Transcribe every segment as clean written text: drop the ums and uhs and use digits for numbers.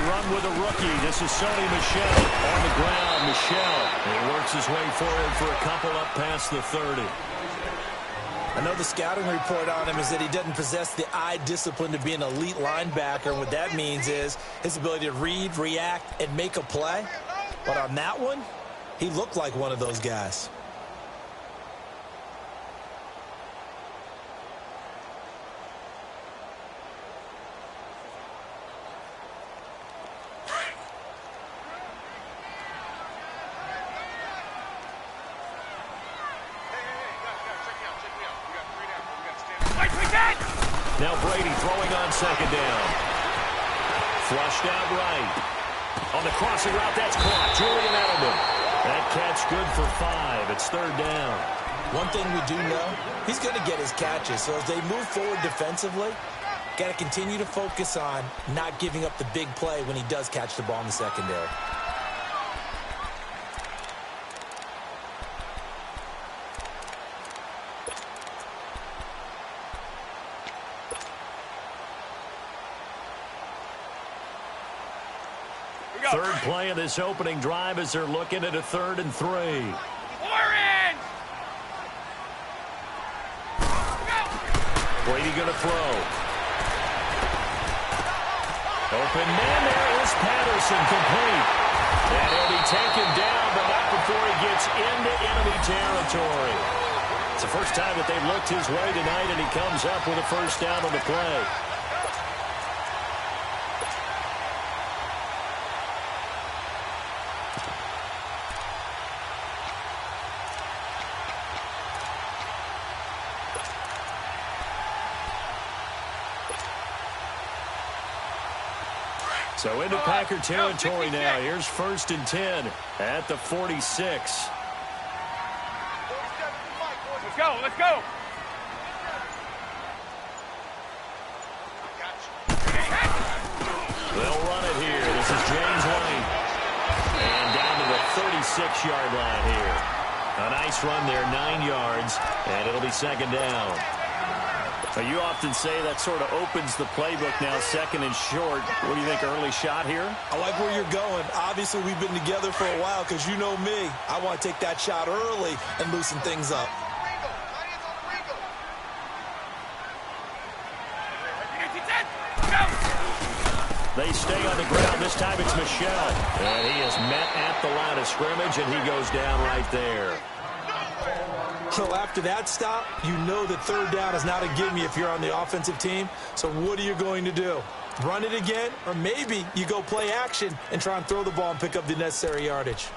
run with a rookie. This is Sony Michel on the ground. Michel, he works his way forward for a couple up past the 30. I know the scouting report on him is that he doesn't possess the eye discipline to be an elite linebacker. And what that means is his ability to read, react, and make a play. But on that one, he looked like one of those guys. Now Brady throwing on second down. Flushed out right. On the crossing route, that's caught. Julian Edelman. That catch good for 5. It's third down. One thing we do know, he's going to get his catches. So as they move forward defensively, got to continue to focus on not giving up the big play when he does catch the ball in the secondary. Third play of this opening drive as they're looking at a 3rd and 3. Orange! Brady going to throw. Open man, there is Patterson, complete. And he'll be taken down, but not before he gets into enemy territory. It's the first time that they've looked his way tonight, and he comes up with a first down on the play. So into Packer territory now. Here's 1st and 10 at the 46. Let's go, let's go. They'll run it here. This is James White. And down to the 36-yard line here. A nice run there, 9 yards, and it'll be second down. You often say that sort of opens the playbook now, 2nd and short. What do you think, early shot here? I like where you're going. Obviously, we've been together for a while because you know me. I want to take that shot early and loosen things up. They stay on the ground. This time it's Michel. And he is met at the line of scrimmage, and he goes down right there. So after that stop, you know that 3rd down is not a gimme if you're on the offensive team. So what are you going to do? Run it again? Or maybe you go play action and try and throw the ball and pick up the necessary yardage.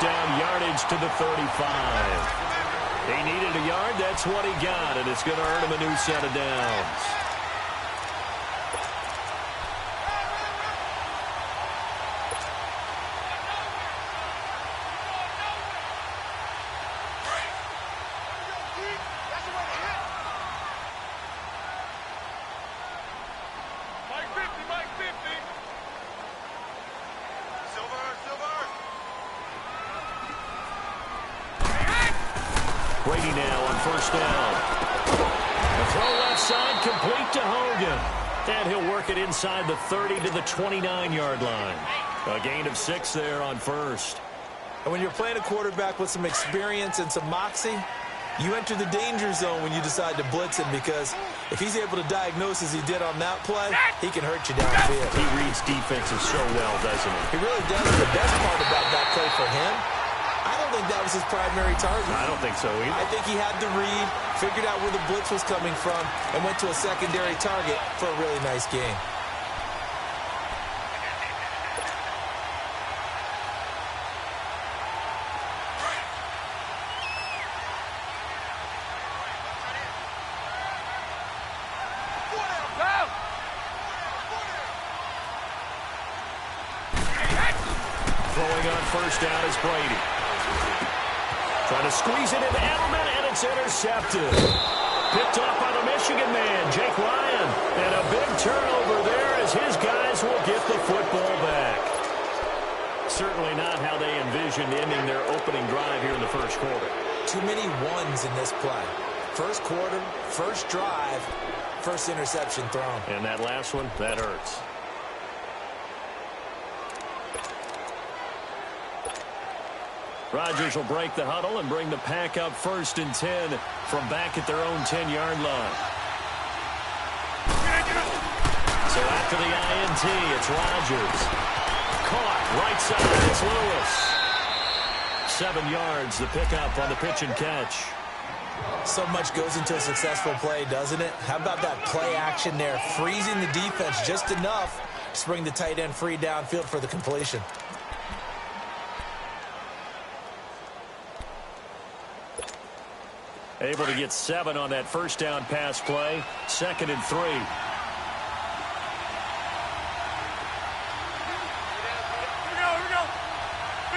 Down yardage to the 35. He needed a yard. That's what he got, and it's going to earn him a new set of downs. Brady now on 1st down. The throw left side, complete to Hogan. And he'll work it inside the 30 to the 29-yard line. A gain of 6 there on 1st. And when you're playing a quarterback with some experience and some moxie, you enter the danger zone when you decide to blitz him, because if he's able to diagnose as he did on that play, he can hurt you downfield. He reads defenses so well, doesn't he? He really does. The best part about that play for him, I don't think that was his primary target. I don't think so either. I think he had the read, figured out where the blitz was coming from, and went to a secondary target for a really nice game. Throwing on 1st down is Brady. Trying to squeeze it into Edelman, and it's intercepted. Picked off by the Michigan man, Jake Ryan. And a big turnover there as his guys will get the football back. Certainly not how they envisioned ending their opening drive here in the first quarter. Too many ones in this play. First quarter, first drive, first interception thrown. And that last one, that hurts. Rodgers will break the huddle and bring the pack up 1st and 10 from back at their own 10-yard line. So after the INT, it's Rodgers. Caught, right side, it's Lewis. 7 yards, the pickup on the pitch and catch. So much goes into a successful play, doesn't it? How about that play action there? Freezing the defense just enough to bring the tight end free downfield for the completion. Able to get 7 on that first down pass play. 2nd and 3. Here we go.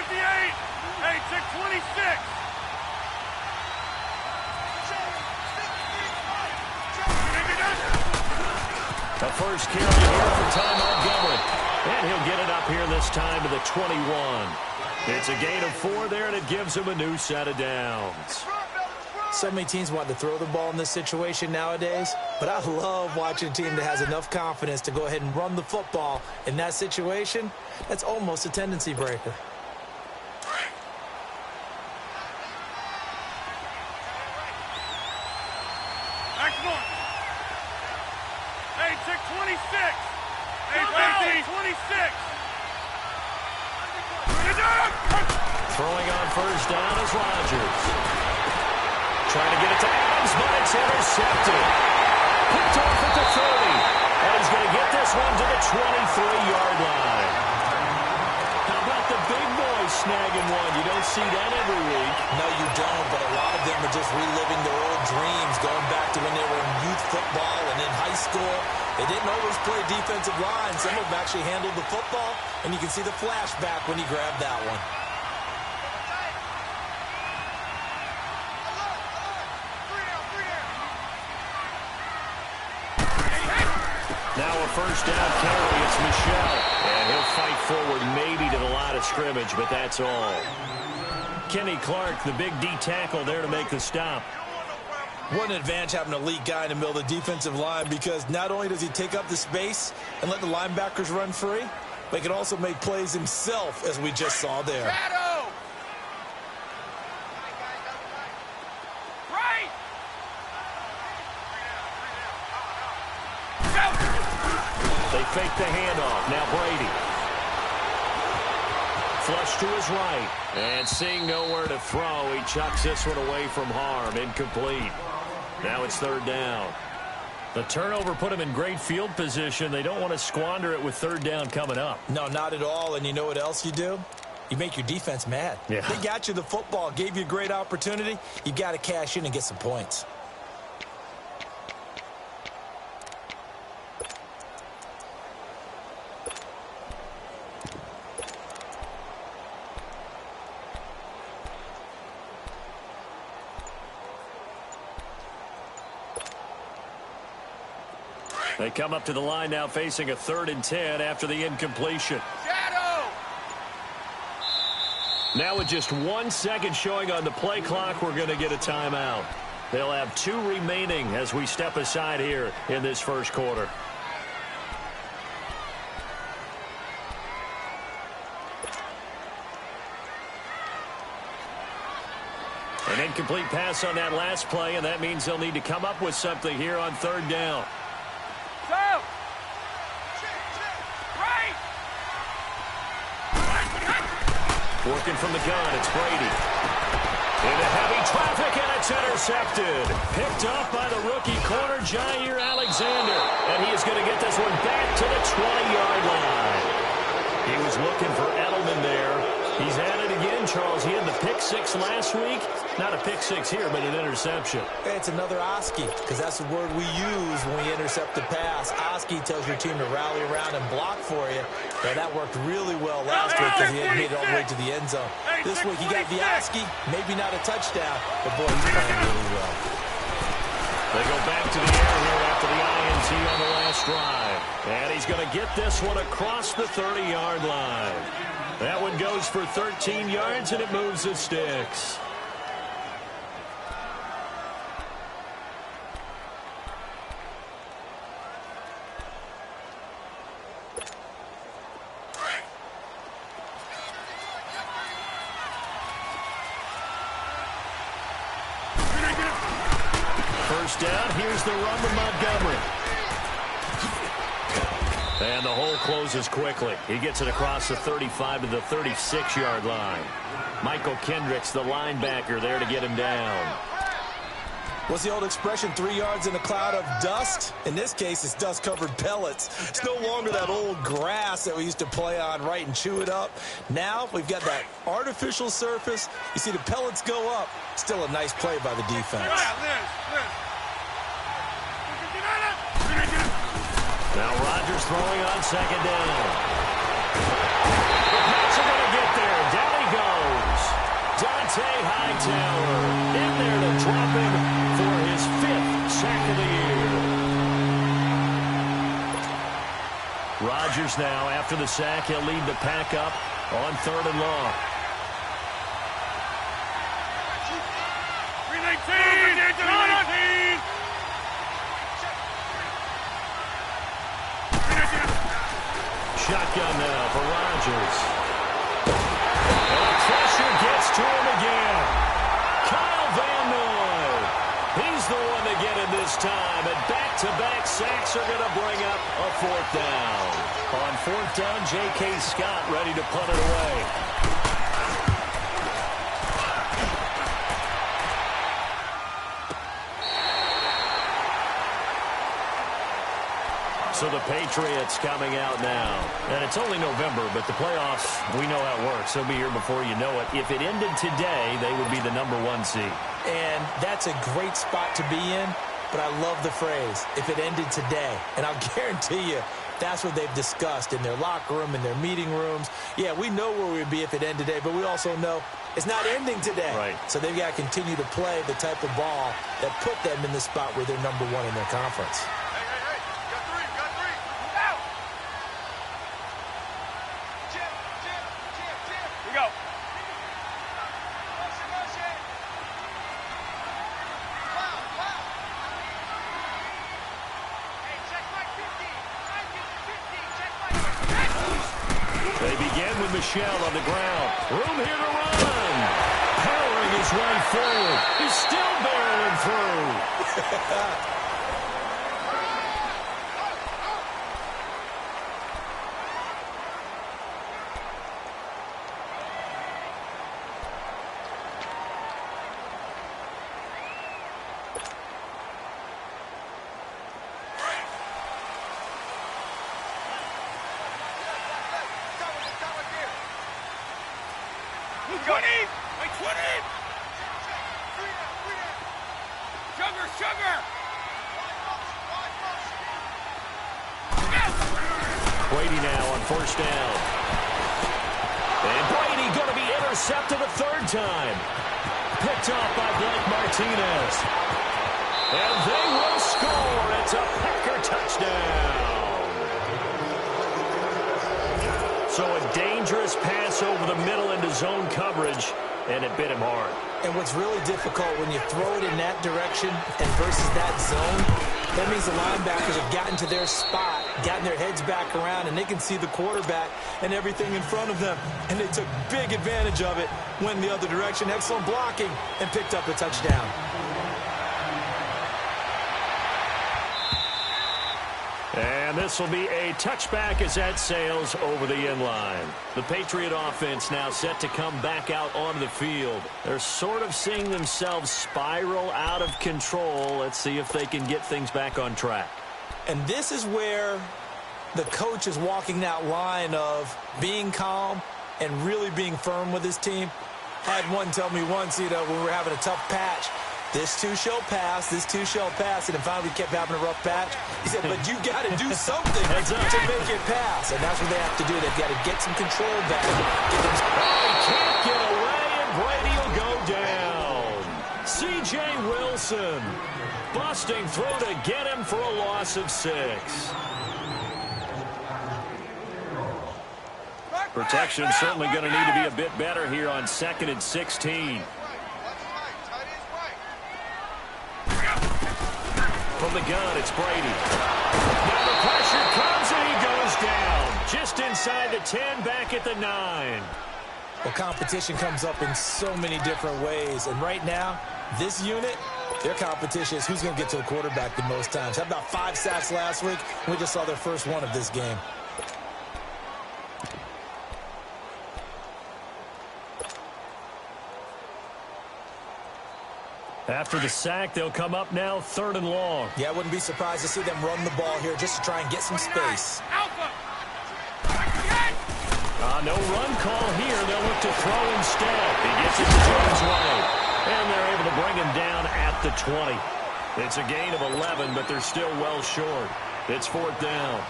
58. Hey, check 26. The first carry here for Ty Montgomery. And he'll get it up here this time to the 21. It's a gain of 4 there, and it gives him a new set of downs. So many teams want to throw the ball in this situation nowadays, but I love watching a team that has enough confidence to go ahead and run the football in that situation. That's almost a tendency breaker. Next one. Hey, check 26. Hey, 26. Throwing on first down is Rodgers. Trying to get it to Adams, but it's intercepted. Picked off at the 30. And he's going to get this one to the 23-yard line. How about the big boys snagging one? You don't see that every week. No, you don't, but a lot of them are just reliving their old dreams, going back to when they were in youth football and in high school. They didn't always play defensive line. Some of them actually handled the football, and you can see the flashback when he grabbed that one. Now a first down carry, it's Michel. And he'll fight forward maybe to the line of scrimmage, but that's all. Kenny Clark, the big D tackle there to make the stop. What an advantage having an elite guy in the middle of the defensive line, because not only does he take up the space and let the linebackers run free, but he can also make plays himself, as we just saw there. Shadow. Right. They fake the handoff. Now Brady. Flush to his right. And seeing nowhere to throw, he chucks this one away from harm. Incomplete. Now it's 3rd down. The turnover put him in great field position. They don't want to squander it with 3rd down coming up. No, not at all. And you know what else you do? You make your defense mad. Yeah. They got you the football, gave you a great opportunity. You got to cash in and get some points. They come up to the line now facing a 3rd and 10 after the incompletion. Shadow. Now with just 1 second showing on the play clock, we're going to get a timeout. They'll have 2 remaining as we step aside here in this first quarter. An incomplete pass on that last play, and that means they'll need to come up with something here on 3rd down. Go. Right. Working from the gun, it's Brady. Into heavy traffic, and it's intercepted. Picked up by the rookie corner, Jair Alexander. And he is going to get this one back to the 20-yard line. He was looking for Edelman there. He's at it again, Charles. He had the pick six last week. Not a pick six here, but an interception. Hey, it's another Oski, because that's the word we use when we intercept the pass. Oski tells your team to rally around and block for you. Now, that worked really well last week because he hadn't made it all the way to the end zone. This week, he got the Oski, maybe not a touchdown, but boy, he's playing really well. They go back to the air here after the INT on the last drive. And he's going to get this one across the 30-yard line. That one goes for 13 yards, and it moves the sticks. First down, here's the run to Montgomery. And the hole closes quickly. He gets it across the 35 to the 36-yard line. Michael Kendricks, the linebacker, there to get him down. What's the old expression, 3 yards in a cloud of dust? In this case, it's dust-covered pellets. It's no longer that old grass that we used to play on, right, and chew it up. Now we've got that artificial surface. You see the pellets go up. Still a nice play by the defense. Now Rodgers throwing on second down. The Pats are going to get there. Down he goes. Dante Hightower in there to drop him for his 5th sack of the year. Rodgers now, after the sack, he'll lead the pack up on 3rd and long. 319! Shotgun now for Rodgers. And the pressure gets to him again. Kyle Van Noy. He's the one to get it this time. And back-to-back sacks are going to bring up a 4th down. On 4th down, J.K. Scott ready to punt it away. So the Patriots coming out now. And it's only November, but the playoffs, we know how it works. They'll be here before you know it. If it ended today, they would be the #1 seed. And that's a great spot to be in, but I love the phrase, if it ended today. And I'll guarantee you, that's what they've discussed in their locker room, in their meeting rooms. Yeah, we know where we'd be if it ended today, but we also know it's not ending today. Right. So they've got to continue to play the type of ball that put them in the spot where they're #1 in their conference. Michelle on the ground. Room here to run. Powering his way forward. He's still barreling through. Brady now on 1st down. And Brady going to be intercepted a 3rd time. Picked off by Blake Martinez. And they will score. It's a Packer touchdown. So a dangerous pass over the middle into zone coverage, and it bit him hard. And what's really difficult when you throw it in that direction and versus that zone, that means the linebackers have gotten to their spot, gotten their heads back around, and they can see the quarterback and everything in front of them. And they took big advantage of it, went the other direction, excellent blocking, and picked up a touchdown. And this will be a touchback as that sails over the inline. The Patriot offense now set to come back out onto the field. They're sort of seeing themselves spiral out of control. Let's see if they can get things back on track. And this is where the coach is walking that line of being calm and really being firm with his team. Had one tell me once, when we were having a tough patch, this too shall pass, this too shall pass, and then finally we kept having a rough patch. He said, but you got to do something to make it pass, and that's what they have to do. They've got to get some control back. He can't get away, and Brady will go down. C.J. Wilson busting through to get him for a loss of 6. Protection certainly going to need to be a bit better here on 2nd and 16. From the gun, it's Brady. Now the pressure comes and he goes down. Just inside the 10, back at the 9. Well, competition comes up in so many different ways. And right now, this unit, their competition is who's going to get to the quarterback the most times. Had about 5 sacks last week. We just saw their first one of this game. After the sack, they'll come up now 3rd and long. Yeah, I wouldn't be surprised to see them run the ball here just to try and get some space. No run call here. They'll look to throw instead. He gets it to Jones' way. And they're able to bring him down at the 20. It's a gain of 11, but they're still well short. It's 4th down.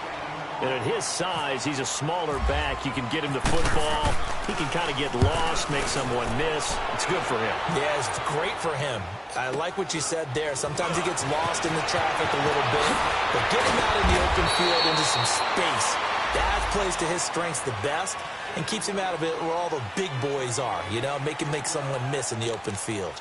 And at his size, he's a smaller back. You can get him the football. He can kind of get lost, make someone miss. It's good for him. Yeah, it's great for him. I like what you said there. Sometimes he gets lost in the traffic a little bit. But get him out in the open field into some space. That plays to his strengths the best and keeps him out of it where all the big boys are. Make him make someone miss in the open field.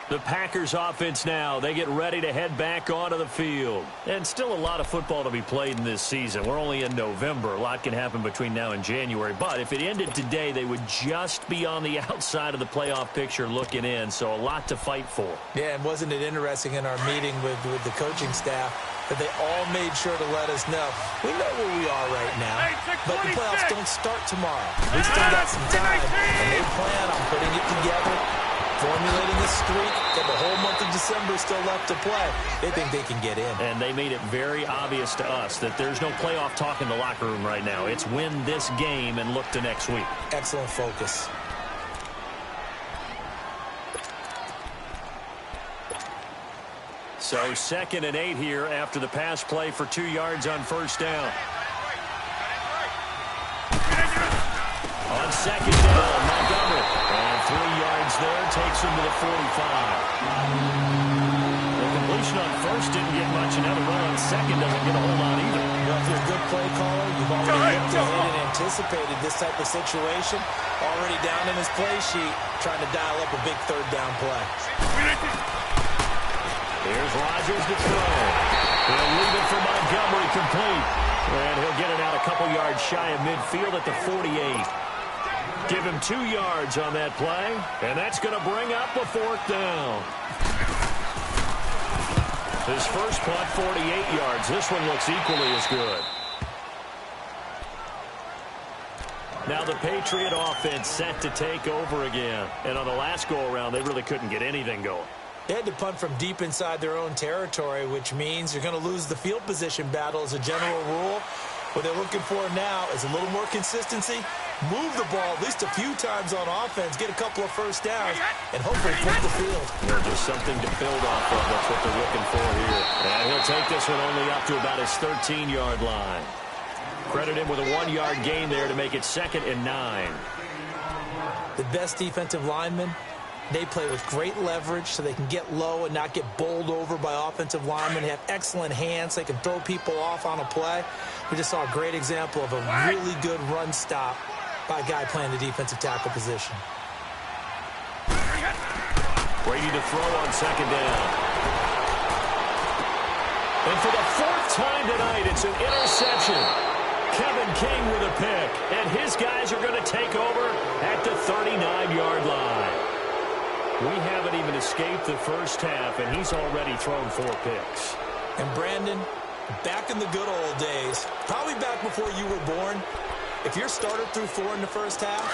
The Packers offense now, they get ready to head back onto the field. And still a lot of football to be played in this season. We're only in November. A lot can happen between now and January. But if it ended today, they would just be on the outside of the playoff picture looking in. So a lot to fight for. Yeah, and wasn't it interesting in our meeting with the coaching staff that they all made sure to let us know, we know where we are right now, but the playoffs don't start tomorrow. We still got some time, and they plan on putting it together, formulating a streak, and the whole month of December is still left to play. They think they can get in. And they made it very obvious to us that there's no playoff talk in the locker room right now. It's win this game and look to next week. Excellent focus. So 2nd and 8 here after the pass play for 2 yards on 1st down. On 2nd down, Montgomery. And 3 yards there, takes him to the 45. The completion on 1st didn't get much. Another run on 2nd doesn't get a whole lot either. If you're a good play caller, you've already looked ahead and anticipated this type of situation. Already down in his play sheet, trying to dial up a big 3rd down play. Here's Rodgers to throw. He'll leave it for Montgomery complete. And he'll get it out a couple yards shy of midfield at the 48. Give him 2 yards on that play. And that's going to bring up a 4th down. His first punt, 48 yards. This one looks equally as good. Now the Patriot offense set to take over again. And on the last go-around, they really couldn't get anything going. They had to punt from deep inside their own territory, which means you're going to lose the field position battle as a general rule. What they're looking for now is a little more consistency, move the ball at least a few times on offense, get a couple of 1st downs, and hopefully flip the field. Well, just something to build off of. That's what they're looking for here. And he'll take this one only up to about his 13-yard line. Credit him with a 1-yard gain there to make it 2nd and 9. The best defensive linemen, they play with great leverage so they can get low and not get bowled over by offensive linemen. They have excellent hands. They can throw people off on a play. We just saw a great example of a really good run stop by a guy playing the defensive tackle position. Brady to throw on 2nd down. And for the 4th time tonight, it's an interception. Kevin King with a pick. And his guys are going to take over at the 39-yard line. We haven't even escaped the first half, and he's already thrown 4 picks. And Brandon, back in the good old days, probably back before you were born, if your starter threw 4 in the first half,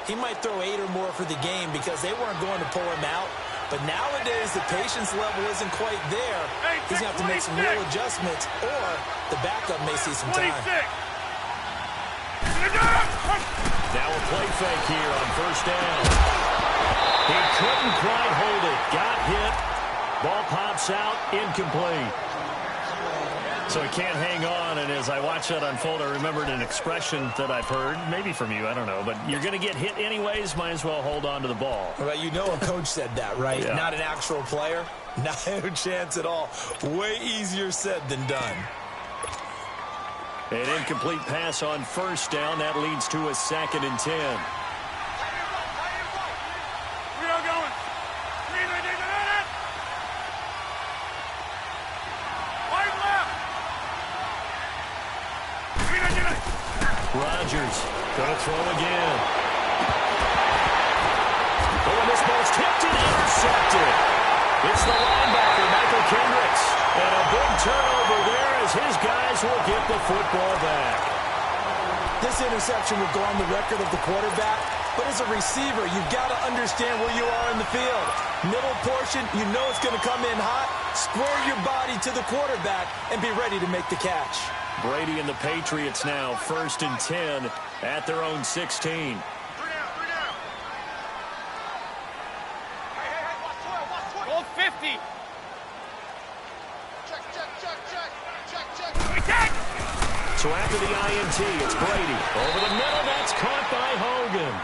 he might throw 8 or more for the game because they weren't going to pull him out. But nowadays, the patience level isn't quite there. He's going to have to make some real adjustments, or the backup may see some time. Now a play fake here on first down. He couldn't quite hold it. Got hit. Ball pops out. Incomplete. So he can't hang on, and as I watch that unfold, I remembered an expression that I've heard, maybe from you, I don't know, but you're going to get hit anyways, might as well hold on to the ball. Well, you know a coach said that, right? Yeah. Not an actual player. No chance at all. Way easier said than done. An incomplete pass on first down. That leads to a 2nd and 10. Rodgers going to throw again. Oh, and this ball's tipped and intercepted. It's the linebacker, Michael Kendricks. And a big turnover there as his guys will get the football back. This interception will go on the record of the quarterback, but as a receiver, you've got to understand where you are in the field. Middle portion, you know it's going to come in hot. Square your body to the quarterback and be ready to make the catch. Brady and the Patriots now 1st and 10 at their own 16. Goal 50. So after the INT, it's Brady. Over the middle, that's caught by Hogan.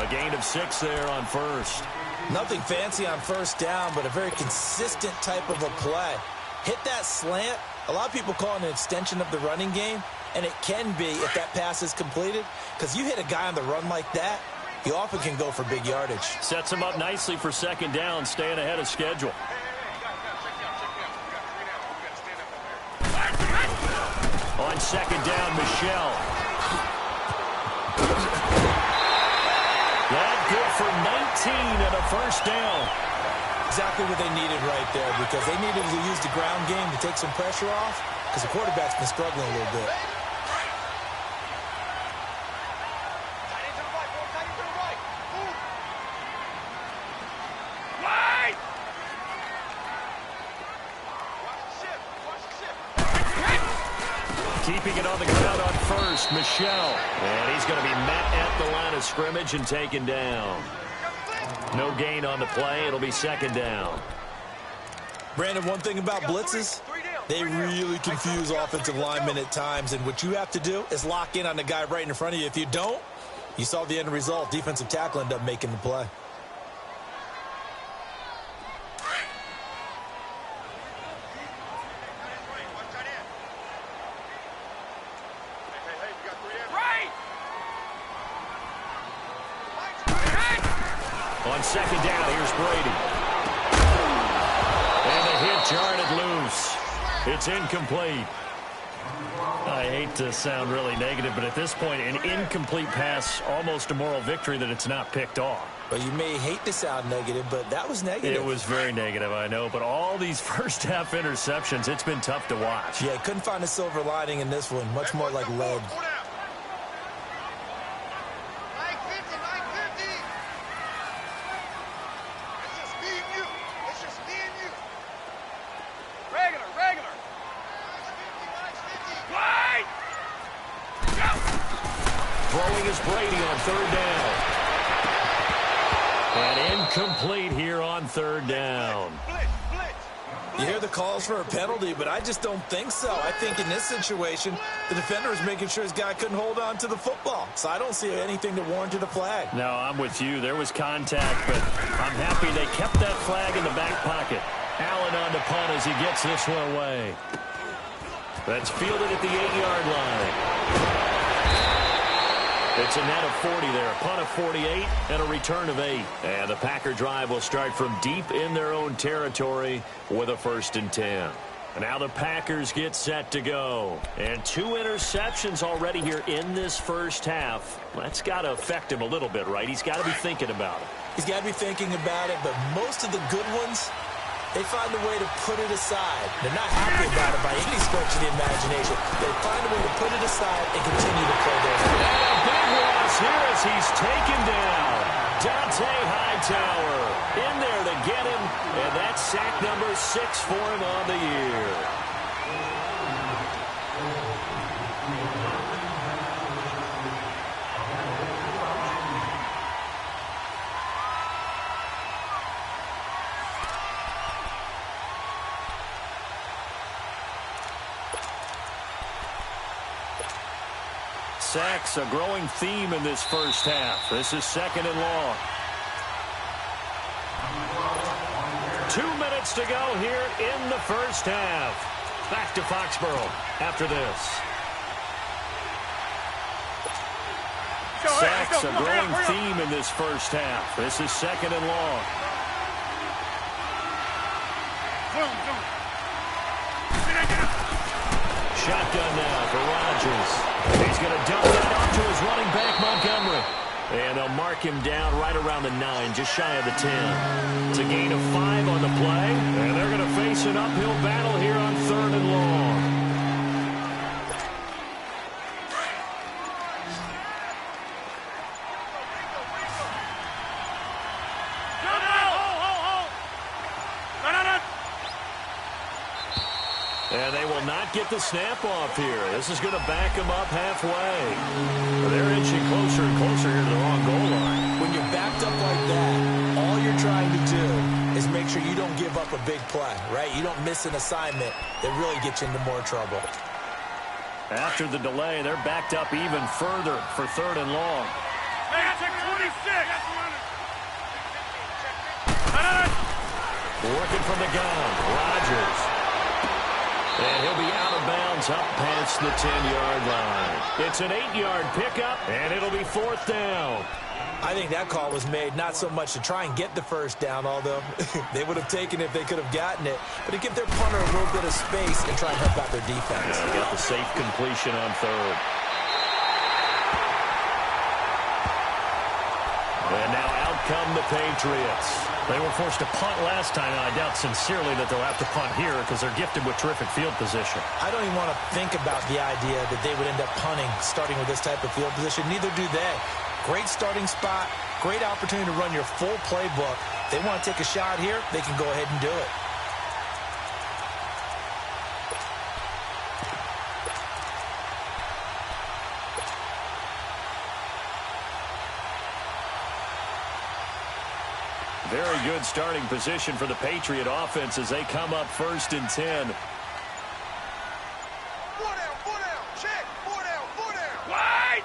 A gain of 6 there on first. Nothing fancy on first down, but a very consistent type of a play. Hit that slant. A lot of people call it an extension of the running game, and it can be if that pass is completed, because you hit a guy on the run like that, you often can go for big yardage. Sets him up nicely for 2nd down, staying ahead of schedule. On 2nd down, Michelle. That good for 19 and a first down. Exactly what they needed right there, because they needed to use the ground game to take some pressure off, because the quarterback's been struggling a little bit. Keeping it on the ground on first, Michelle. And he's going to be met at the line of scrimmage and taken down. No gain on the play. It'll be 2nd down. Brandon, one thing about blitzes, they really confuse offensive linemen at times, and what you have to do is lock in on the guy right in front of you. If you don't, you saw the end result. Defensive tackle ended up making the play. On 2nd down, here's Brady. And the hit jarred loose. It's incomplete. I hate to sound really negative, but at this point, an incomplete pass, almost a moral victory that it's not picked off. Well, you may hate to sound negative, but that was negative. It was very negative, I know, but all these first-half interceptions, it's been tough to watch. Yeah, couldn't find a silver lining in this one. Much more like lead. Throwing is Brady on 3rd down. And incomplete here on 3rd down. You hear the calls for a penalty, but I just don't think so. I think in this situation, the defender is making sure his guy couldn't hold on to the football. So I don't see anything that warranted a flag. No, I'm with you. There was contact, but I'm happy they kept that flag in the back pocket. Allen on the punt as he gets this one away. That's fielded at the 8-yard line. It's a net of 40 there, a punt of 48, and a return of 8. And the Packer drive will start from deep in their own territory with a 1st and 10. And now the Packers get set to go. And 2 interceptions already here in this first half. That's got to affect him a little bit, right? He's got to be thinking about it. He's got to be thinking about it, but most of the good ones, they find a way to put it aside. They're not happy about it by any stretch of the imagination. They find a way to put it aside and continue to play their game. And a big loss here as he's taken down. Dante Hightower in there to get him, and that's sack number 6 for him on the year. Sacks, a growing theme in this first half. This is 2nd and long. 2 minutes to go here in the first half. Back to Foxborough after this. Sacks, a growing theme in this first half. This is 2nd and long. Shotgun now for Rodgers. He's going to dump that off to his running back, Montgomery. And they'll mark him down right around the 9, just shy of the 10. It's a gain of 5 on the play, and they're going to face an uphill battle here on 3rd and long. And they will not get the snap off here. This is going to back them up halfway. They're inching closer and closer here to the wrong goal line. When you're backed up like that, all you're trying to do is make sure you don't give up a big play, right? You don't miss an assignment that really gets you into more trouble. After the delay, they're backed up even further for 3rd and long. Hey, I take 26. Working from the gun, Rodgers. And he'll be out of bounds up past the 10-yard line. It's an 8-yard pickup, and it'll be 4th down. I think that call was made not so much to try and get the first down, although they would have taken it if they could have gotten it, but to give their punter a little bit of space and try and help out their defense. Yeah, they got the safe completion on 3rd. And now out come the Patriots. They were forced to punt last time, and I doubt sincerely that they'll have to punt here because they're gifted with terrific field position. I don't even want to think about the idea that they would end up punting starting with this type of field position. Neither do they. Great starting spot, great opportunity to run your full playbook. They want to take a shot here, they can go ahead and do it. Very good starting position for the Patriot offense as they come up 1st and 10. 4 down, check, 4 down. Wide!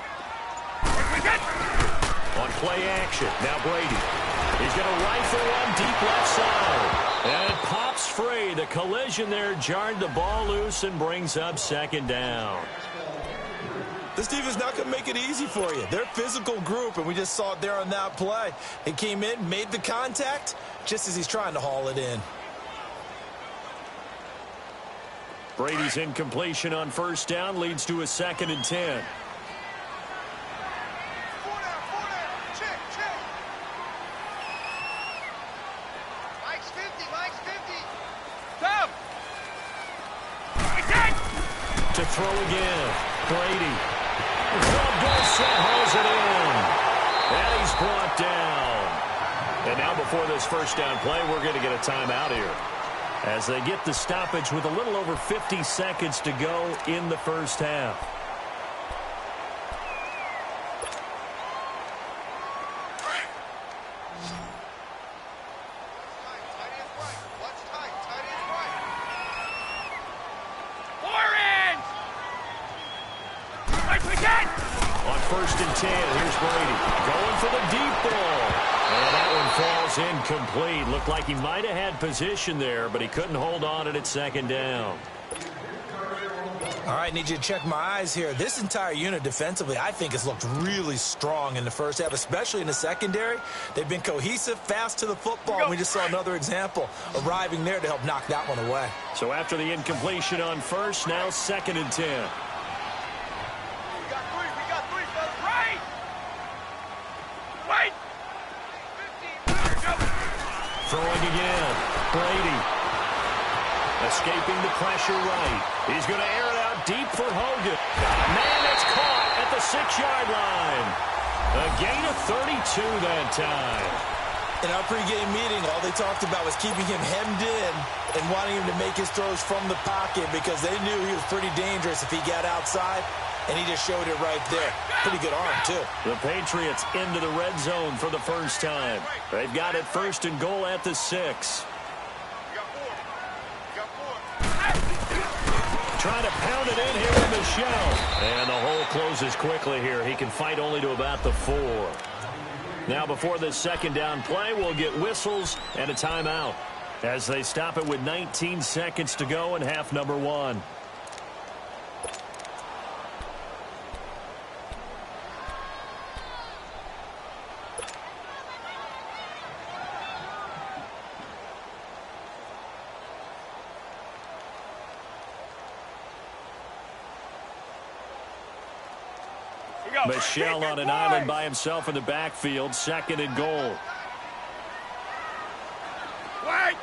On play action, now Brady. He's going to rifle one deep left side. And it pops free. The collision there jarred the ball loose and brings up 2nd down. This defense not going to make it easy for you. They're a physical group, and we just saw it there on that play. He came in, made the contact, just as he's trying to haul it in. Brady's incompletion on 1st down leads to a 2nd and 10. 4 down, check. Mike's 50. Stop! To throw again, Brady. Hauls it in. And he's brought down. And now before this 1st down play, we're going to get a timeout here. As they get the stoppage with a little over 50 seconds to go in the first half. On 1st and 10, here's Brady going for the deep ball. And that one falls incomplete. Looked like he might have had position there, but he couldn't hold on it at 2nd down. All right, need you to check my eyes here. This entire unit defensively, I think, has looked really strong in the first half, especially in the secondary. They've been cohesive, fast to the football, and we just saw another example arriving there to help knock that one away. So after the incompletion on 1st, now 2nd and 10. Throwing again. Brady. Escaping the pressure right. He's going to air it out deep for Hogan. Man, it's caught at the 6-yard line. A gain of 32 that time. In our pregame meeting, all they talked about was keeping him hemmed in and wanting him to make his throws from the pocket because they knew he was pretty dangerous if he got outside, and he just showed it right there. Pretty good arm, too. The Patriots into the red zone for the first time. They've got it 1st and goal at the 6. trying to pound it in here with Michelle. And the hole closes quickly here. He can fight only to about the 4. Now before this second down play, we'll get whistles and a timeout as they stop it with 19 seconds to go in half number 1. Michelle on an island by himself in the backfield, 2nd and goal. Wait!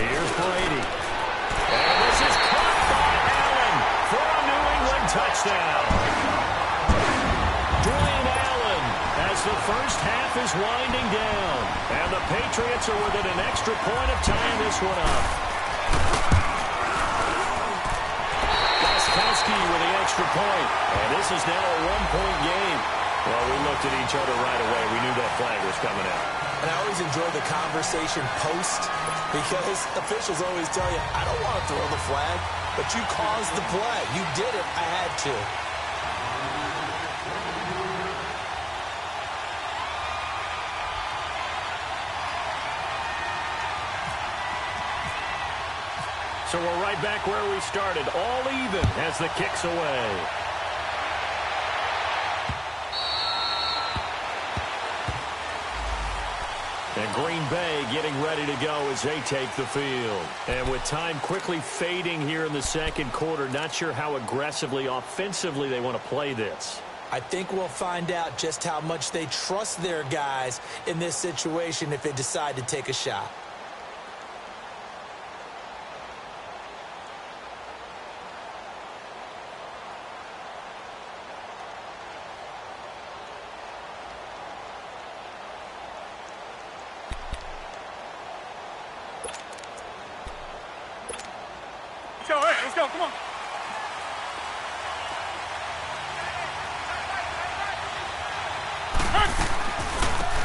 Here's Brady. And this is caught by Allen for a New England touchdown. Dwayne Allen as the first half is winding down. And the Patriots are within an extra point of tying this one up. With the extra point. And this is now a 1-point game. Well, we looked at each other right away. We knew that flag was coming out. And I always enjoy the conversation post because officials always tell you, I don't want to throw the flag, but you caused the play. You did it. I had to. So we're right back where we started, all even as the kick's away. And Green Bay getting ready to go as they take the field. And with time quickly fading here in the second quarter, not sure how aggressively, offensively they want to play this. I think we'll find out just how much they trust their guys in this situation if they decide to take a shot. Let's go, come on.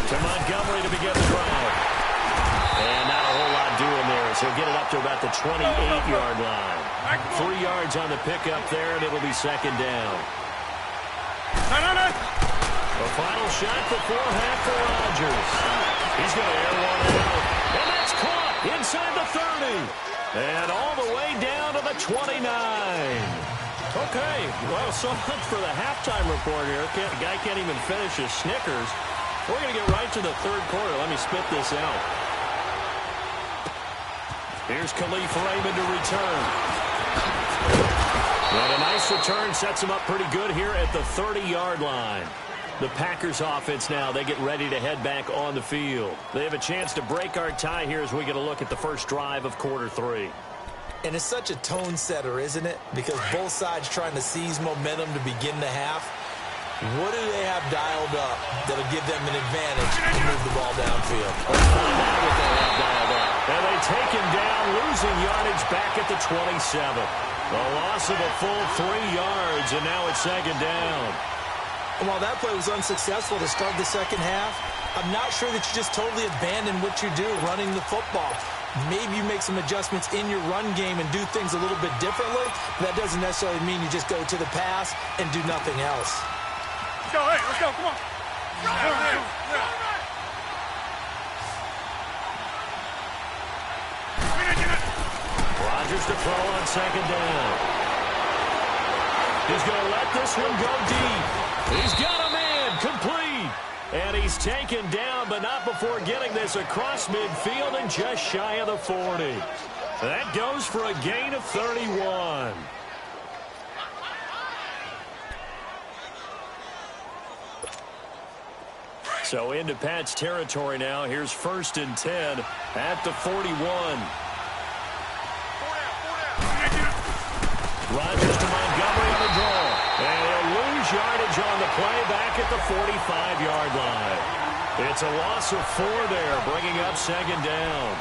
To Montgomery to begin the drive. And not a whole lot doing there, so he'll get it up to about the 28-yard line. 3 yards on the pickup there, and it'll be second down. The final shot before half for Rodgers. He's going to air one out. And that's caught inside the 30. And all the way down to the 29. Okay, well, so much for the halftime report here. The guy can't even finish his Snickers. We're going to get right to the third quarter. Let me spit this out. Here's Khalif Raymond to return. And a nice return sets him up pretty good here at the 30-yard line. The Packers offense now, they get ready to head back on the field. They have a chance to break our tie here as we get a look at the first drive of quarter 3. And it's such a tone setter, isn't it? Because both sides trying to seize momentum to begin the half. What do they have dialed up that'll give them an advantage to move the ball downfield? Let's find out what they have dialed up. And they take him down, losing yardage back at the 27. A loss of a full 3 yards, and now it's second down. And while that play was unsuccessful to start the second half, I'm not sure that you just totally abandon what you do running the football. Maybe you make some adjustments in your run game and do things a little bit differently. But that doesn't necessarily mean you just go to the pass and do nothing else. Let's go, hey, let's go, come on. Rodgers to throw on second down. He's going to let this one go deep. He's got a man complete. And he's taken down, but not before getting this across midfield and just shy of the 40. That goes for a gain of 31. So into Pat's territory now. Here's 1st and 10 at the 41. Rodgers to Montgomery on the draw. And he'll lose yardage on the play back at the 45-yard line. It's a loss of 4 there, bringing up second down.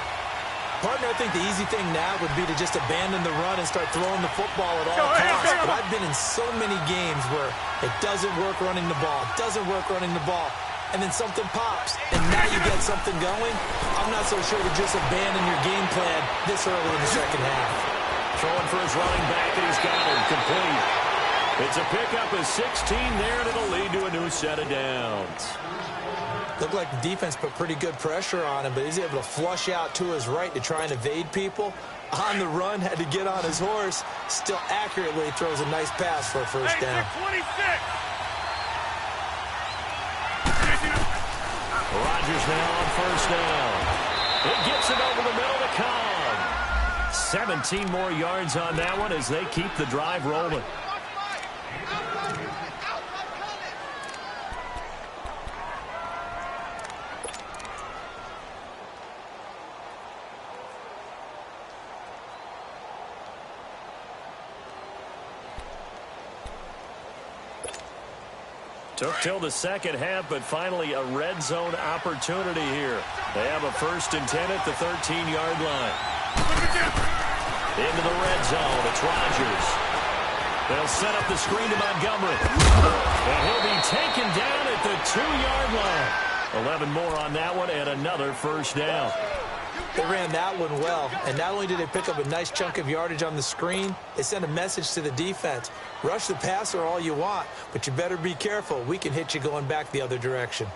Partner, I think the easy thing now would be to just abandon the run and start throwing the football at all costs. But I've been in so many games where it doesn't work running the ball. It doesn't work running the ball. and then something pops, and now you get something going. I'm not so sure to just abandon your game plan this early in the second half. Throwing for his running back, and he's got it complete. It's a pickup of 16 there, and it'll lead to a new set of downs. Looked like the defense put pretty good pressure on him, but he's able to flush out to his right to try and evade people. On the run, had to get on his horse. Still accurately throws a nice pass for a first down. 26. Rodgers now on first down. It gets it over the middle to Cobb. 17 more yards on that one as they keep the drive rolling. Took till the second half, but finally a red zone opportunity here. They have a 1st and 10 at the 13-yard line. Into the red zone. It's Rodgers. They'll set up the screen to Montgomery. And he'll be taken down at the 2-yard line. 11 more on that one and another first down. They ran that one well, and not only did they pick up a nice chunk of yardage on the screen, they sent a message to the defense. Rush the passer all you want, but you better be careful. We can hit you going back the other direction.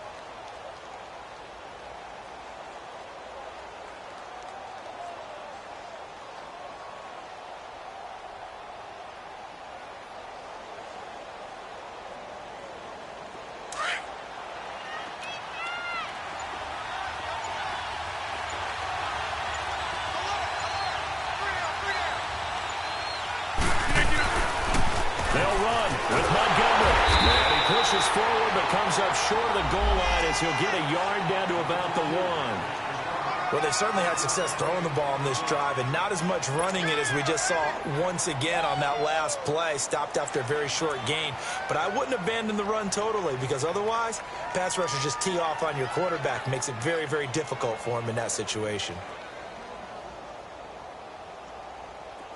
Forward, but comes up short of the goal line as he'll get a yard down to about the 1. Well, they've certainly had success throwing the ball on this drive, and not as much running it as we just saw once again on that last play. Stopped after a very short gain. But I wouldn't abandon the run totally, because otherwise, pass rushers just tee off on your quarterback. Makes it very, very difficult for him in that situation.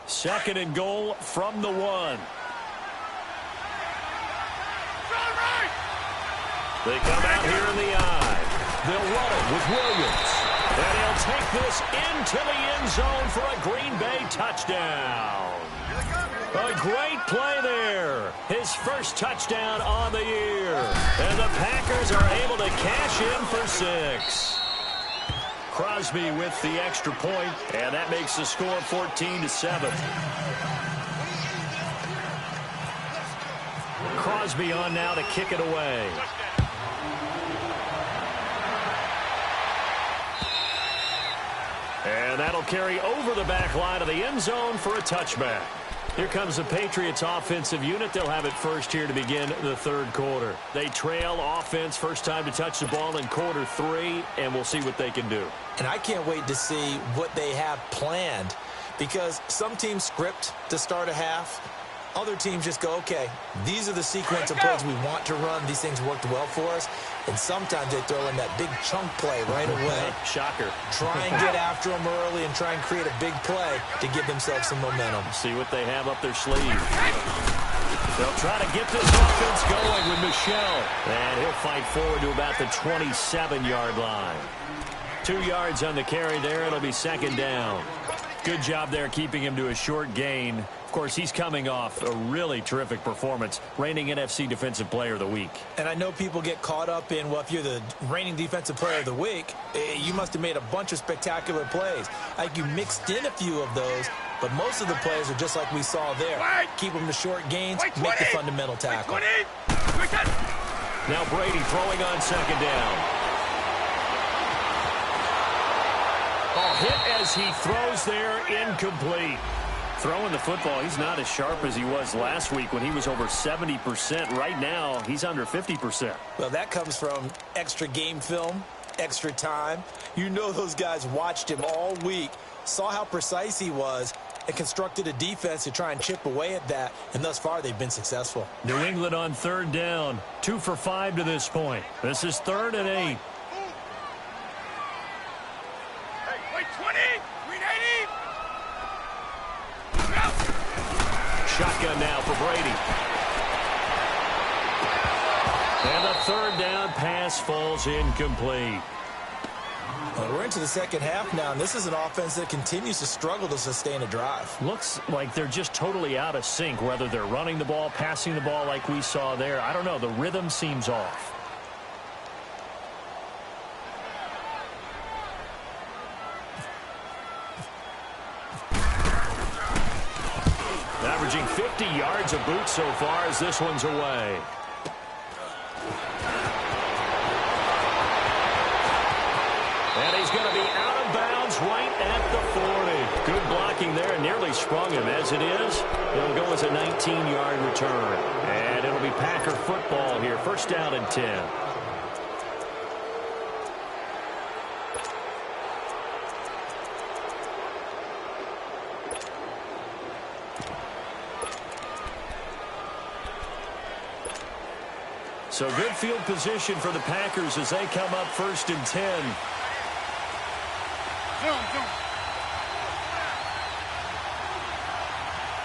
2nd and goal from the 1. They come out here in the eye. They'll run it with Williams. And he'll take this into the end zone for a Green Bay touchdown. A great play there. His first touchdown on the year. And the Packers are able to cash in for 6. Crosby with the extra point, and that makes the score 14-7. Crosby on now to kick it away. And that'll carry over the back line of the end zone for a touchback. Here comes the Patriots offensive unit. They'll have it first here to begin the 3rd quarter. They trail offense, first time to touch the ball in quarter 3, and we'll see what they can do. And I can't wait to see what they have planned, because some teams script to start a half. Other teams just go, okay, these are the sequence of plays we want to run. These things worked well for us. And sometimes they throw in that big chunk play right away. Shocker. Try and get after them early and try and create a big play to give themselves some momentum. See what they have up their sleeve. They'll try to get this offense going with Michel. And he'll fight forward to about the 27-yard line. 2 yards on the carry there. It'll be 2nd down. Good job there keeping him to a short gain. Of course, he's coming off a really terrific performance, reigning NFC Defensive Player of the Week. And I know people get caught up in, well, if you're the reigning Defensive Player of the Week, you must have made a bunch of spectacular plays. Like you mixed in a few of those, but most of the plays are just like we saw there. Keep them to short gains, make the fundamental tackle. Now Brady throwing on 2nd down. Hit as he throws there, incomplete. Throwing the football, he's not as sharp as he was last week when he was over 70%. Right now, he's under 50%. Well, that comes from extra game film, extra time. You know those guys watched him all week, saw how precise he was, and constructed a defense to try and chip away at that. And thus far, they've been successful. New England on 3rd down, 2 for 5 to this point. This is 3rd and 8. Shotgun now for Brady. And the third down pass falls incomplete. Well, we're into the second half now, and this is an offense that continues to struggle to sustain a drive. Looks like they're just totally out of sync, whether they're running the ball, passing the ball like we saw there. I don't know. The rhythm seems off. Averaging 50 yards a boot so far as this one's away. And he's going to be out of bounds right at the 40. Good blocking there, and nearly sprung him. As it is, it'll go as a 19-yard return. And it'll be Packer football here. First down and 10. So good field position for the Packers as they come up first and 10. Zoom.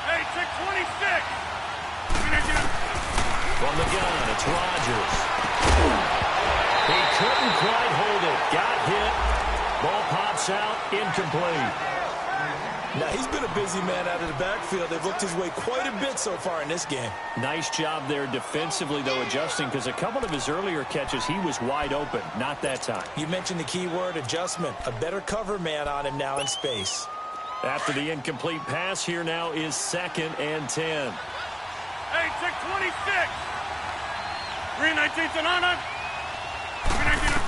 Hey, check 26. From the gun, it's Rodgers. He couldn't quite hold it. Got hit. Ball pops out. Incomplete. Now, he's been a busy man out of the backfield. They've looked his way quite a bit so far in this game. Nice job there defensively, though, adjusting, because a couple of his earlier catches, he was wide open. Not that time. You mentioned the key word, adjustment. A better cover man on him now in space. After the incomplete pass, here now is second and 10. Hey, check 26. 319 on. 319 on.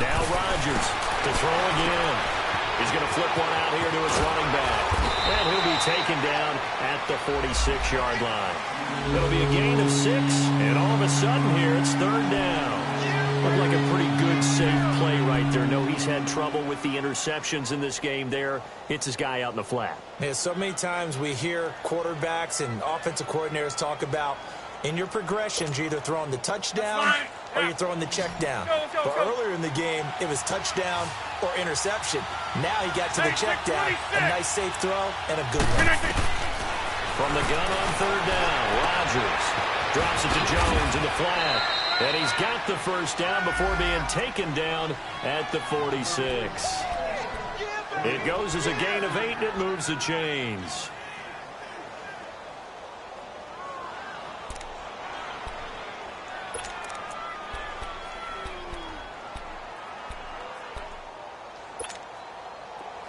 Now Rodgers to throw again. He's going to flip one out here to his running back. And he'll be taken down at the 46-yard line. It'll be a gain of 6, and all of a sudden here it's third down. Looked like a pretty good, safe play right there. No, he's had trouble with the interceptions in this game there. Hits his guy out in the flat. Yeah, so many times we hear quarterbacks and offensive coordinators talk about in your progressions, you're either throwing the touchdown or you're throwing the check down. But earlier in the game, it was touchdown or interception. Now he got to the check down. A nice safe throw and a good one. From the gun on third down, Rodgers drops it to Jones in the flat. And he's got the first down before being taken down at the 46. It goes as a gain of 8, and it moves the chains.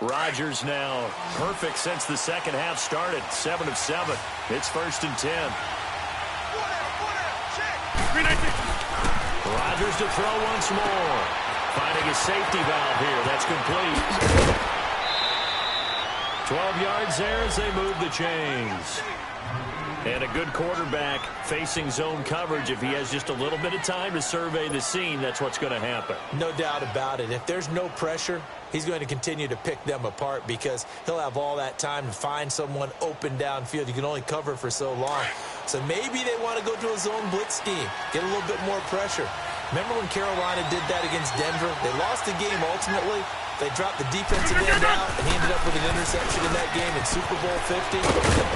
Rodgers now perfect since the second half started. 7 of 7. It's first and 10. Rodgers to throw once more. Finding his safety valve here. That's complete. 12 yards there as they move the chains. And a good quarterback facing zone coverage. If he has just a little bit of time to survey the scene, that's what's going to happen. No doubt about it. If there's no pressure, he's going to continue to pick them apart because he'll have all that time to find someone open downfield. You can only cover for so long. So maybe they want to go to a zone blitz scheme, get a little bit more pressure. Remember when Carolina did that against Denver? They lost the game ultimately. They dropped the defensive end out, and he ended up with an interception in that game in Super Bowl 50.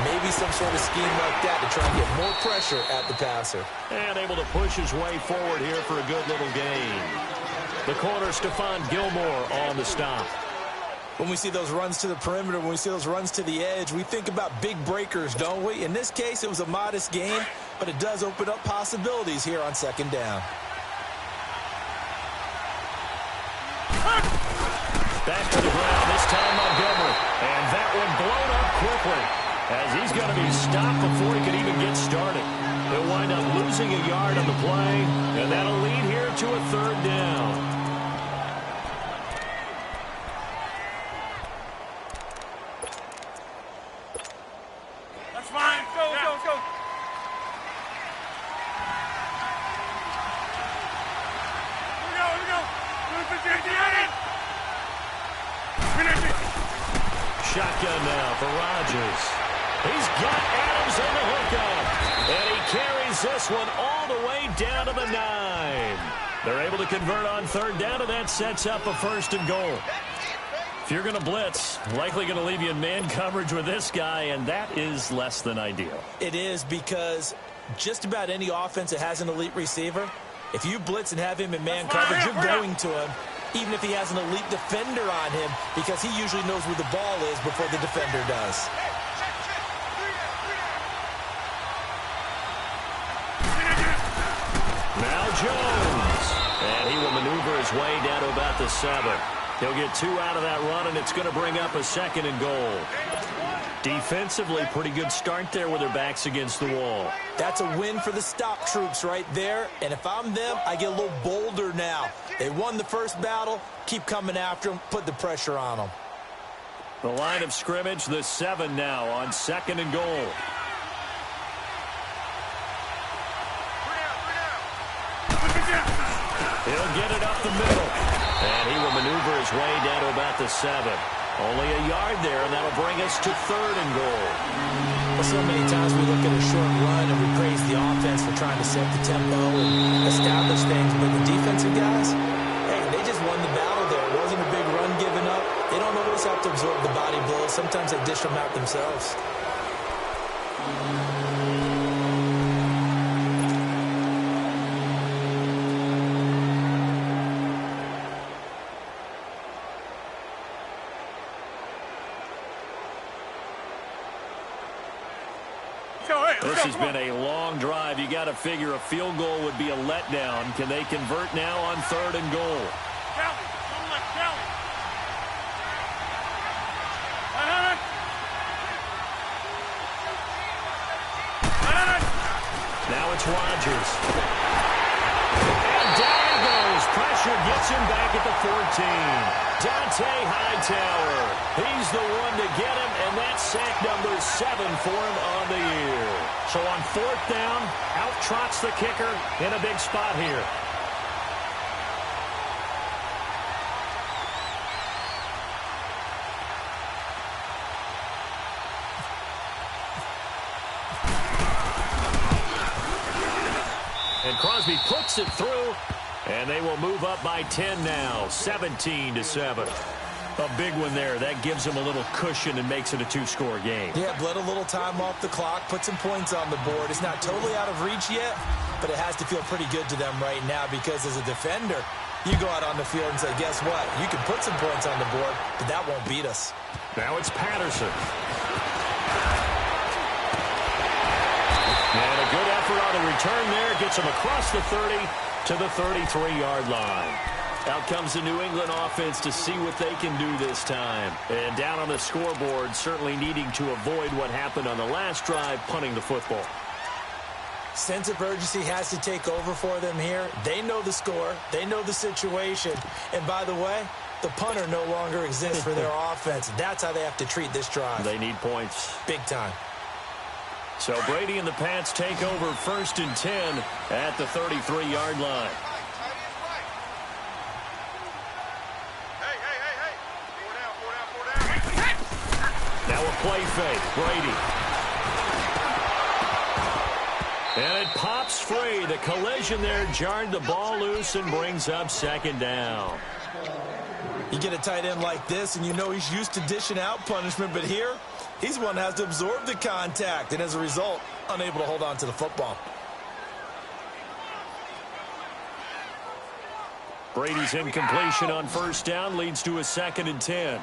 Maybe some sort of scheme like that to try and get more pressure at the passer. And able to push his way forward here for a good little gain. The corner, Stephon Gilmore on the stop. When we see those runs to the perimeter, when we see those runs to the edge, we think about big breakers, don't we? In this case, it was a modest gain, but it does open up possibilities here on second down. Back to the ground, this time Montgomery. And that one blown up quickly as he's going to be stopped before he can even get started. He'll wind up losing a yard on the play, and that'll lead here to a third down. That's fine. Go. Here we go. Shotgun now for Rodgers. He's got Adams on the hookup. And he carries this one all the way down to the 9. They're able to convert on third down, and that sets up a first and goal. If you're going to blitz, likely going to leave you in man coverage with this guy, and that is less than ideal. It is because just about any offense that has an elite receiver, If you blitz and have him in man coverage, you're going to him, even if he has an elite defender on him, because he usually knows where the ball is before the defender does. Now Jones. And he will maneuver his way down to about the 7. He'll get 2 out of that run, and it's going to bring up a 2nd and goal. Defensively, pretty good start there with their backs against the wall. That's a win for the stop troops right there. And if I'm them, I get a little bolder now. They won the first battle. Keep coming after them. Put the pressure on them. The line of scrimmage, the 7 now on 2nd and goal. He'll get it up the middle. And he will maneuver his way down to about the 7. Only a yard there, and that'll bring us to 3rd and goal. Well, so many times we look at a short run and we praise the offense for trying to set the tempo and establish things. But the defensive guys, hey, they just won the battle there. It wasn't a big run given up. They don't always have to absorb the body blows. Sometimes they dish them out themselves. This has been a long drive. You got to figure a field goal would be a letdown. Can they convert now on 3rd and goal? Now it's Rodgers. And down he goes. Pressure gets him back at the 14. Dante Hightower. He's the one to get him, and that's sack number 7 for him on the year. So on 4th down, out trots the kicker in a big spot here. And Crosby puts it through, and they will move up by 10 now, 17-7. A big one there. That gives them a little cushion and makes it a 2-score game. Yeah, bled a little time off the clock, put some points on the board. It's not totally out of reach yet, but it has to feel pretty good to them right now because as a defender, you go out on the field and say, guess what? You can put some points on the board, but that won't beat us. Now it's Patterson. And a good effort on the return there. Gets him across the 30 to the 33-yard line. Out comes the New England offense to see what they can do this time. And down on the scoreboard, certainly needing to avoid what happened on the last drive, punting the football. Sense of urgency has to take over for them here. They know the score. They know the situation. And by the way, the punter no longer exists for their offense. That's how they have to treat this drive. They need points. Big time. So Brady and the Pats take over 1st and 10 at the 33-yard line. Now a play fake. Brady. And it pops free. The collision there jarred the ball loose and brings up 2nd down. You get a tight end like this, and you know he's used to dishing out punishment, but here, he's the one that has to absorb the contact, and as a result, unable to hold on to the football. Brady's incompletion on 1st down leads to a 2nd and 10.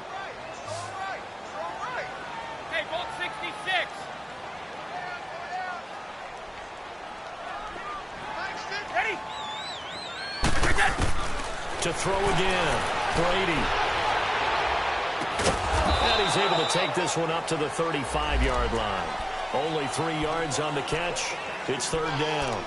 To throw again, Brady. And he's able to take this one up to the 35-yard line. Only 3 yards on the catch. It's 3rd down.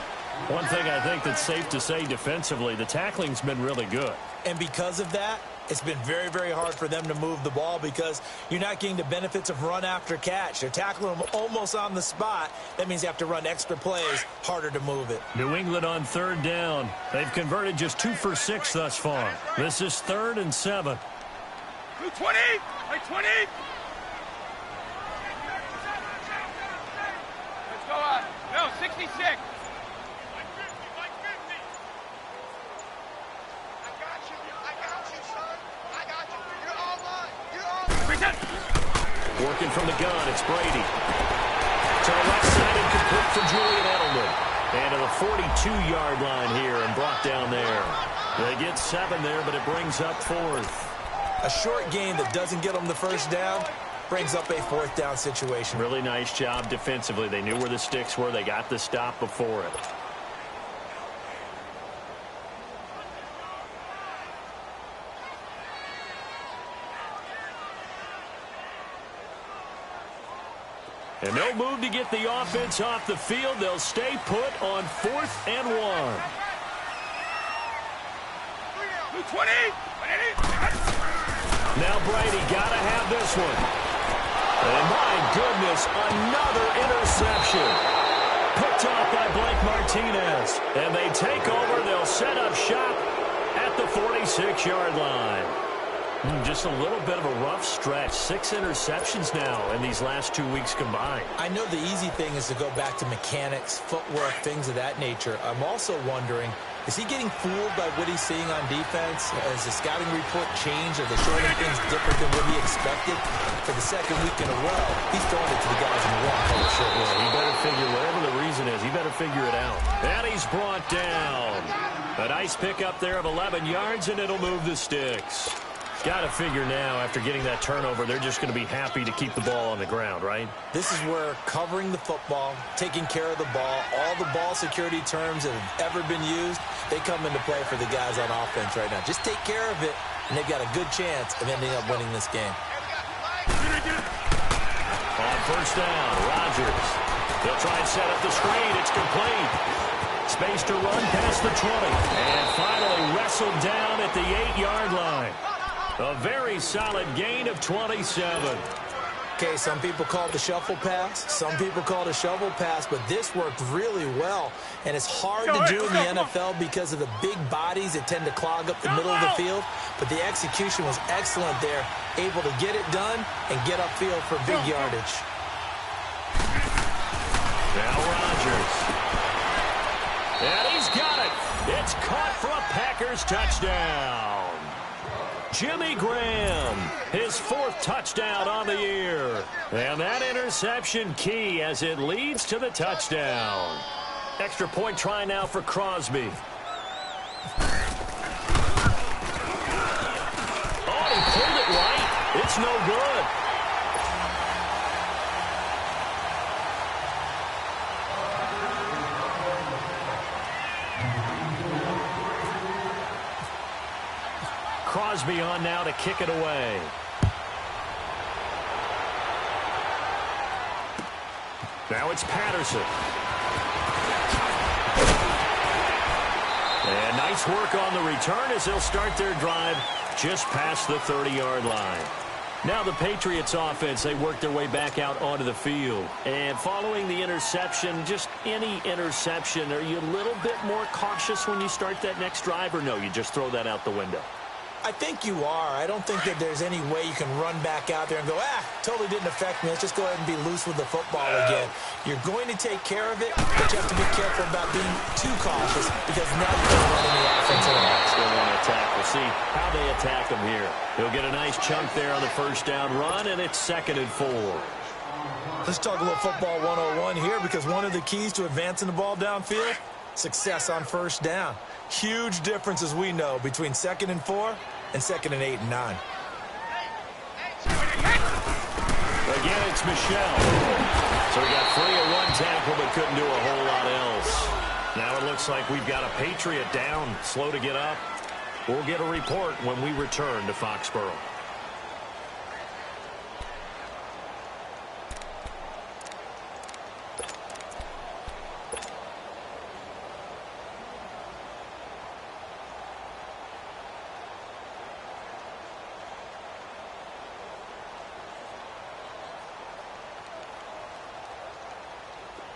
One thing I think that's safe to say defensively, the tackling's been really good. And because of that, it's been very, very hard for them to move the ball because you're not getting the benefits of run after catch. They're tackling them almost on the spot. That means you have to run extra plays, harder to move it. New England on 3rd down. They've converted just 2 for 6 thus far. This is 3rd and 7. 20! Like 20! Let's go on. No, 66. Working from the gun, it's Brady. To the left side, incomplete for Julian Edelman. And to the 42-yard line here and brought down there. They get 7 there, but it brings up 4th. A short game that doesn't get them the first down brings up a 4th down situation. Really nice job defensively. They knew where the sticks were. They got the stop before it. And no move to get the offense off the field. They'll stay put on 4th and 1. 20. Now Brady got to have this one. And my goodness, another interception. Picked off by Blake Martinez. And they take over. They'll set up shop at the 46-yard line. Just a little bit of a rough stretch. 6 interceptions now in these last 2 weeks combined. I know the easy thing is to go back to mechanics, footwork, things of that nature. I'm also wondering, is he getting fooled by what he's seeing on defense? Has the scouting report changed? Are they showing him things different than what he expected? For the second week in a row, he's throwing it to the guys in the wrong color shirt. Yeah, he better figure, whatever the reason is, he better figure it out. And he's brought down. A nice pickup there of 11 yards, and it'll move the sticks. Got to figure now, after getting that turnover, they're just going to be happy to keep the ball on the ground, right? This is where covering the football, taking care of the ball, all the ball security terms that have ever been used, they come into play for the guys on offense right now. Just take care of it, and they've got a good chance of ending up winning this game. On first down, Rodgers. They'll try and set up the screen. It's complete. Space to run past the 20. And finally wrestled down at the 8-yard line. A very solid gain of 27. Okay, some people call it the shuffle pass. Some people call it a shovel pass, but this worked really well. And it's hard to do in the NFL because of the big bodies that tend to clog up the middle of the field. But the execution was excellent there, able to get it done and get upfield for big yardage. Now Rodgers. And he's got it. It's caught for a Packers touchdown. Jimmy Graham, his 4th touchdown on the year. And that interception key as it leads to the touchdown. Extra point try now for Crosby. Oh, he pulled it right. It's no good. Crosby on now to kick it away. Now it's Patterson. And nice work on the return as they'll start their drive just past the 30-yard line. Now the Patriots offense, they work their way back out onto the field. And following the interception, just any interception, are you a little bit more cautious when you start that next drive, or no, you just throw that out the window? I think you are. I don't think that there's any way you can run back out there and go, totally didn't affect me. Let's just go ahead and be loose with the football again. You're going to take care of it, but you have to be careful about being too cautious because now you're going to run in the offense at all. Still want to attack. We'll see how they attack him here. He'll get a nice chunk there on the first down run, and it's 2nd and 4. Let's talk a little football 101 here because one of the keys to advancing the ball downfield, success on first down. Huge difference, as we know, between 2nd and 4 and 2nd and 8 and 9. Again, it's Michel. So we got 3 at one tackle, but couldn't do a whole lot else. Now it looks like we've got a Patriot down, slow to get up. We'll get a report when we return to Foxborough.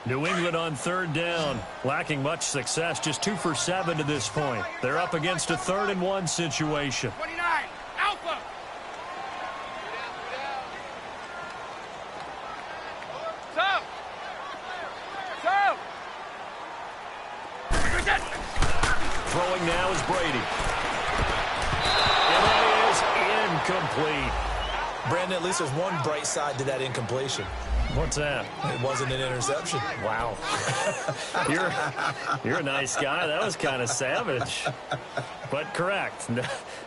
New England on 3rd down, lacking much success, just 2 for 7 to this point. They're up against a 3rd and 1 situation. 29, Alpha. Throwing now is Brady. And that is incomplete. Brandon, at least there's one bright side to that incompletion. What's that? It wasn't an interception. Wow. You're a nice guy. That was kind of savage. But correct.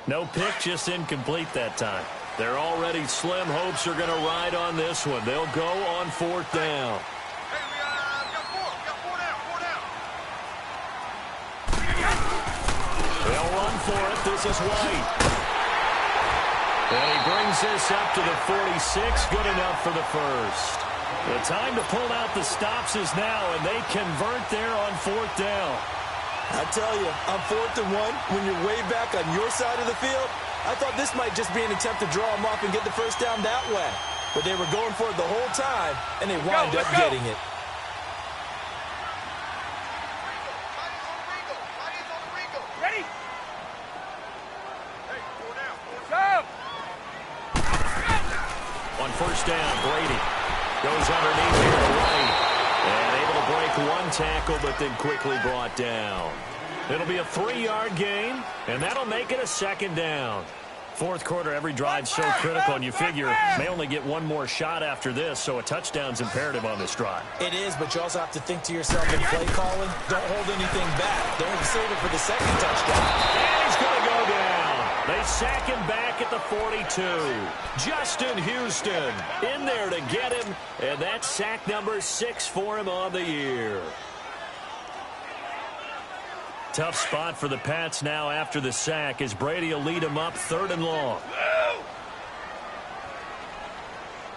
No pick, just incomplete that time. They're already slim hopes are going to ride on this one. They'll go on 4th down. They'll run for it. This is White. And he brings this up to the 46. Good enough for the first. The time to pull out the stops is now, and they convert there on 4th down. I tell you, on 4th and 1, when you're way back on your side of the field, I thought this might just be an attempt to draw them off and get the first down that way. But they were going for it the whole time, and they wound up getting it. Ready? Go! On 1st down, Brady goes underneath here to right. And able to break one tackle, but then quickly brought down. It'll be a 3-yard gain, and that'll make it a 2nd down. 4th quarter, every drive's so critical, and you figure may only get one more shot after this, so a touchdown's imperative on this drive. It is, but you also have to think to yourself in play calling, don't hold anything back. Don't save it for the 2nd touchdown. And he's going to go down. They sack him back at the 42. Justin Houston in there to get him, and that's sack number 6 for him on the year. Tough spot for the Pats now after the sack as Brady will lead him up 3rd and long.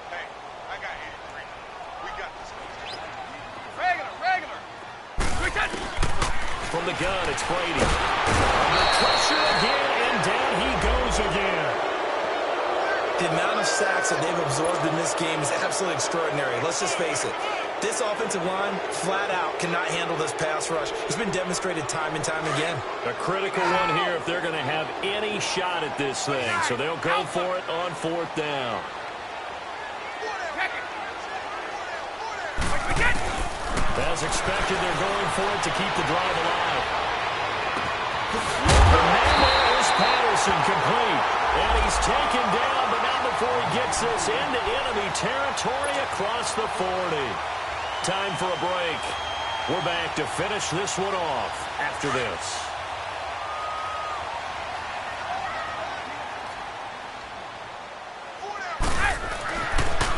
Hey, I got you. We got this. Regular. From the gun, it's Brady. Under pressure again, and down he goes again. The amount of sacks that they've absorbed in this game is absolutely extraordinary. Let's just face it. This offensive line, flat out, cannot handle this pass rush. It's been demonstrated time and time again. A critical one here if they're going to have any shot at this thing. So they'll go for it on 4th down. As expected, they're going for it to keep the drive alive. The man there is Patterson, complete. And he's taken down, but not before he gets this into enemy territory across the 40. Time for a break. We're back to finish this one off after this.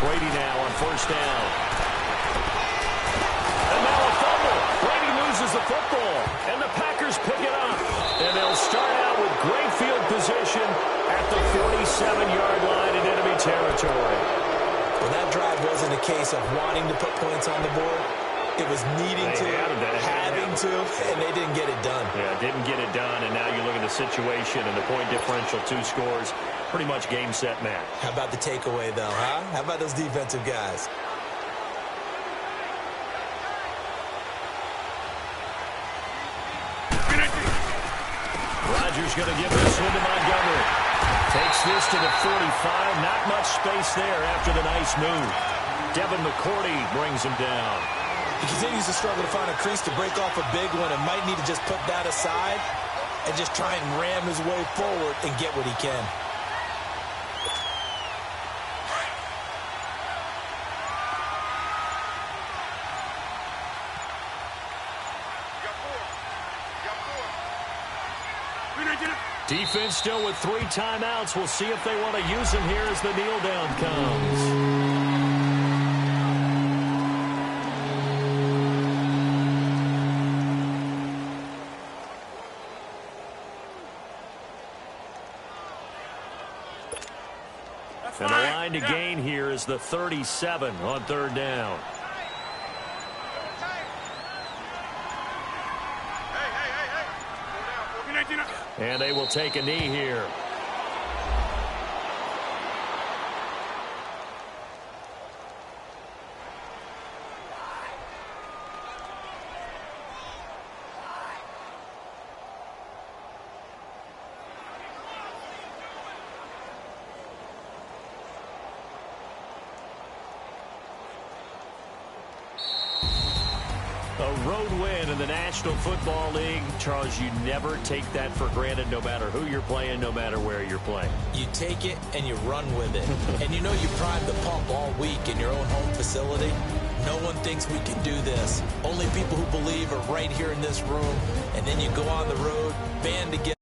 Brady now on 1st down. And now a fumble. Brady loses the football, and the Packers pick it up. And they'll start out with great field position at the 47-yard line in enemy territory. Well, that drive wasn't a case of wanting to put points on the board. It was needing to, having to, and they didn't get it done. Yeah, didn't get it done, and now you look at the situation and the point differential, 2 scores, pretty much game, set, match. How about the takeaway, though, huh? How about those defensive guys? Rodgers going to give this one to Montgomery. Takes this to the 45. Not much space there after the nice move. Devin McCourty brings him down. He continues to struggle to find a crease to break off a big one and might need to just put that aside and just try and ram his way forward and get what he can. Defense still with 3 timeouts. We'll see if they want to use them here as the kneel down comes. And the line to gain here is the 37 on 3rd down. And they will take a knee here. A road win in the National Football League. Charles, you never take that for granted no matter who you're playing, no matter where you're playing. You take it and you run with it. And you know you primed the pump all week in your own home facility. No one thinks we can do this. Only people who believe are right here in this room. And then you go on the road, band together.